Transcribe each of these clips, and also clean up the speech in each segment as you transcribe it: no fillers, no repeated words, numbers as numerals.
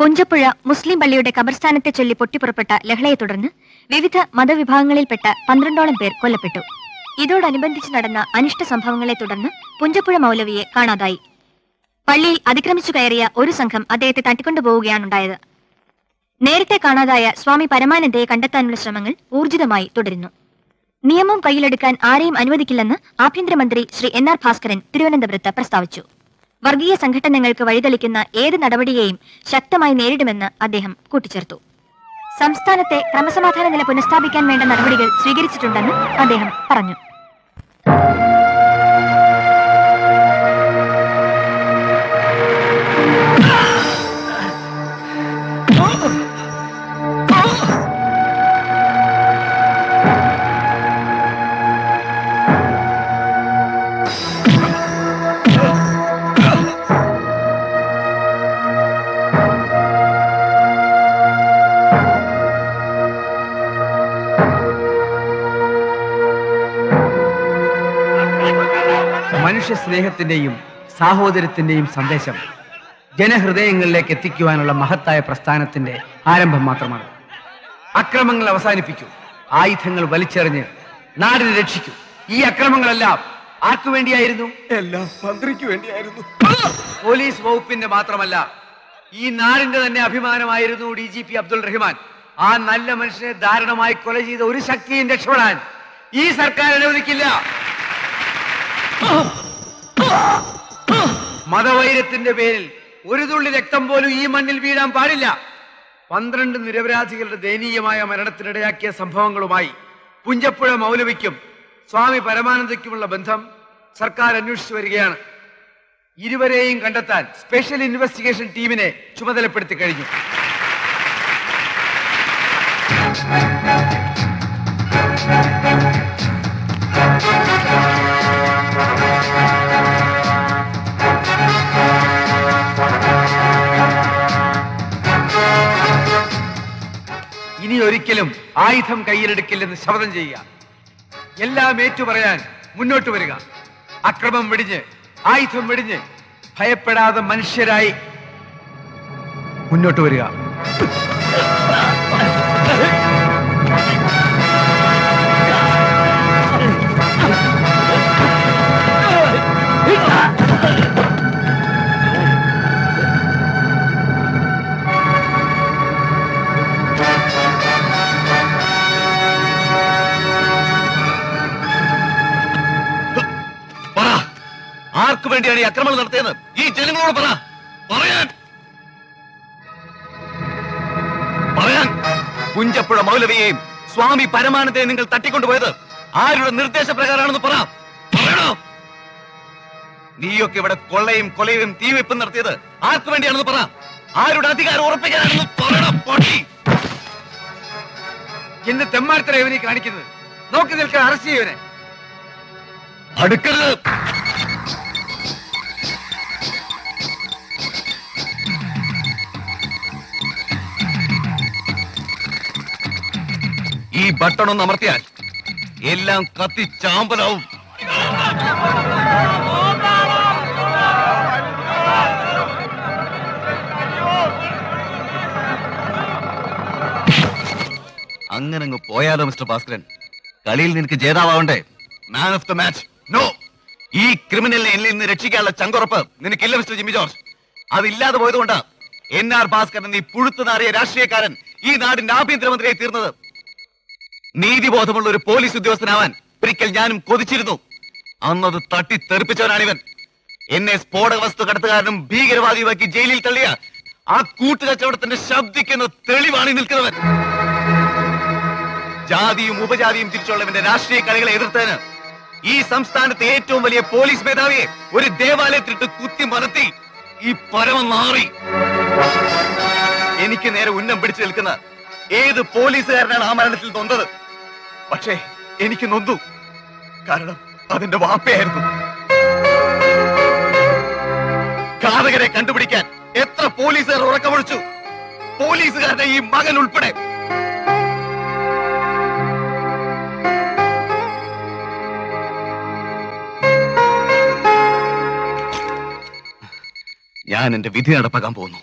പുഞ്ചപ്പുഴ മുസ്ലിം പള്ളിയുടെ കബർസ്ഥാനത്തെ ചൊല്ലി പൊട്ടിപ്പുറപ്പെട്ട ലഹളയെ തുടർന്ന് വിവിധ മതവിഭാഗങ്ങളിൽപ്പെട്ട 12ഓളം പേർ കൊല്ലപ്പെട്ടു. ഇതോടനുബന്ധിച്ച് നടന്ന അനിഷ്ട സംഭവങ്ങളെ തുടർന്ന് പുഞ്ചപ്പുഴ മൗലവിയെ കാണാതായി. പള്ളിയിൽ അതിക്രമിച്ചു കയറിയ ഒരു സംഘം അദ്ദേഹത്തെ തട്ടിക്കൊണ്ടുപോവുകയാണുണ്ടായത്. നേരത്തെ കാണാതായ സ്വാമി പരമാനന്ദയെ കണ്ടെത്താനുള്ള ശ്രമങ്ങൾ ഊർജിതമായി തുടരുന്നു. നിയമം കയ്യിലെടുക്കാൻ ആരെയും അനുവദിക്കില്ലെന്ന് ആഭ്യന്തരമന്ത്രി ശ്രീ NR ഭാസ്കരൻ തിരുവനന്തപുരത്ത് പ്രസ്താവിച്ചു. വർഗീയ സംഘടനകൾക്ക് വഴിതെളിക്കുന്ന ഏത് നടപടിയെയും ശക്തമായി നേരിടുമെന്ന് അദ്ദേഹം കൂട്ടിച്ചേർത്തു. സംസ്ഥാനത്തെ ക്രമസമാധാന നില പുനഃസ്ഥാപിക്കാൻ വേണ്ട നടപടികൾ സ്വീകരിച്ചിട്ടുണ്ടെന്ന് അദ്ദേഹം പറഞ്ഞു. മനുഷ്യ സ്നേഹത്തിന്റെയും സാഹോദര്യത്തിന്റെയും സന്ദേശം ജനഹൃദയങ്ങളിലേക്ക് എത്തിക്കുവാനുള്ള മഹത്തായ പ്രസ്ഥാനത്തിന്റെ ആരംഭം മാത്രമാണ്. അക്രമങ്ങൾ അവസാനിപ്പിക്കൂ, ആയുധങ്ങൾ വലിച്ചെറിഞ്ഞ് നാടിനെ രക്ഷിക്കൂ. ഈ അക്രമങ്ങളെല്ലാം ആർക്കു വേണ്ടിയായിരുന്നു? എല്ലാം മന്ത്രിക്ക് വേണ്ടിയായിരുന്നു. പോലീസ് വകുപ്പിന്റെ മാത്രമല്ല, ഈ നാടിന്റെ തന്നെ അഭിമാനമായിരുന്നു DGP അബ്ദുൾ റഹ്മാൻ. ആ നല്ല മനുഷ്യനെ ദാരുണമായി കൊല ചെയ്ത ഒരു ശക്തിയും രക്ഷപ്പെടാൻ ഈ സർക്കാർ അനുവദിക്കില്ല. മതവൈരത്തിന്റെ പേരിൽ ഒരു തുള്ളി രക്തം പോലും ഈ മണ്ണിൽ വീഴാൻ പാടില്ല. 12 നിരപരാധികളുടെ ദയനീയമായ മരണത്തിനിടയാക്കിയ സംഭവങ്ങളുമായി പുഞ്ചപ്പുഴ മൗലവിക്കും സ്വാമി പരമാനന്ദയ്ക്കുമുള്ള ബന്ധം സർക്കാർ അന്വേഷിച്ചു വരികയാണ്. ഇരുവരെയും കണ്ടെത്താൻ സ്പെഷ്യൽ ഇൻവെസ്റ്റിഗേഷൻ ടീമിനെ ചുമതലപ്പെടുത്തി കഴിഞ്ഞു. ഇനി ഒരിക്കലും ആയുധം കയ്യിലെടുക്കില്ലെന്ന് ശപഥം ചെയ്യുക. എല്ലാം ഏറ്റുപറയാൻ മുന്നോട്ട് വരിക. അക്രമം വെടിഞ്ഞ്, ആയുധം വെടിഞ്ഞ്, ഭയപ്പെടാതെ മനുഷ്യരായി മുന്നോട്ട് വരിക. ആർക്കു വേണ്ടിയാണ് ഈ അക്രമങ്ങൾ നടത്തിയത്? ഈ ജനങ്ങളോട് പറയാൻ പുഞ്ചപ്പുഴ മൗലവിയെയും സ്വാമി പരമാനന്ദയെ നിങ്ങൾ തട്ടിക്കൊണ്ടുപോയത് ആരുടെ നിർദ്ദേശപ്രകാരമാണെന്ന് പറയണോ? നീയൊക്കെ ഇവിടെ കൊള്ളയും കൊലയും തീവെപ്പും നടത്തിയത് ആർക്കു വേണ്ടിയാണെന്ന് പറ. ആരുടെ അധികാരം ഉറപ്പിക്കാനാണെന്ന് പറയണം. പൊട്ടി എന്ന് തെമ്മാർത്തര ഇവനെ കാണിക്കുന്നത്. നോക്കി നിൽക്കാൻ അറസ്റ്റ് ചെയ്യവനെ. അടുക്കരുത്. ഈ ബട്ടൺ ഒന്ന് അമർത്തിയാൽ എല്ലാം കത്തി ചാമ്പലാവും. അങ്ങനെ അങ്ങ് പോയാലോ മിസ്റ്റർ ഭാസ്കരൻ? കളിയിൽ നിനക്ക് ജേതാവണ്ടേ? Man of the match. No, ഈ ക്രിമിനലിനെ എന്നിൽ നിന്ന് രക്ഷിക്കാനുള്ള ചങ്കുറപ്പ് നിനക്കില്ല മിസ്റ്റർ ജിമ്മി ജോർജ്. അതില്ലാതെ പോയതുകൊണ്ടാ NR ഭാസ്കരൻ ഈ പുഴുത്തുനാറിയ രാഷ്ട്രീയക്കാരൻ ഈ നാടിന്റെ ആഭ്യന്തരമന്ത്രിയായി തീർന്നത്. നീതിബോധമുള്ള ഒരു പോലീസ് ഉദ്യോഗസ്ഥനാവാൻ ഒരിക്കൽ ഞാനും കൊതിച്ചിരുന്നു. അന്നത് തട്ടിത്തെറിപ്പിച്ചവനാണിവൻ. എന്നെ സ്ഫോടക വസ്തു കടത്തുകാരനും ഭീകരവാദിയുമാക്കി ജയിലിൽ തള്ളിയ ആ കൂട്ടുകച്ചവടത്തിന്റെ ശബ്ദിക്കുന്ന തെളിവാണ് നിൽക്കുന്നവൻ. ജാതിയും ഉപജാതിയും തിരിച്ചുള്ളവന്റെ രാഷ്ട്രീയ കളികളെ എതിർത്തതിന് ഈ സംസ്ഥാനത്തെ ഏറ്റവും വലിയ പോലീസ് മേധാവിയെ ഒരു ദേവാലയത്തിലിട്ട് കുത്തി മറത്തി ഈ പരമ നാറി എനിക്ക് നേരെ ഉന്നം പിടിച്ചു നിൽക്കുന്ന ഏത് പോലീസുകാരനാണ് ആ മരണത്തിൽ നൊന്തത്? പക്ഷേ എനിക്ക് നൊന്തു. കാരണം അതിന്റെ വാപ്പയായിരുന്നു. ഘാതകരെ കണ്ടുപിടിക്കാൻ എത്ര പോലീസുകാർ ഉറക്കമൊഴിച്ചു? പോലീസുകാരുടെ ഈ മകൻ ഉൾപ്പെടെ. ഞാൻ എന്റെ വിധി നടപ്പാക്കാൻ പോകുന്നു.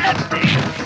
Let's see.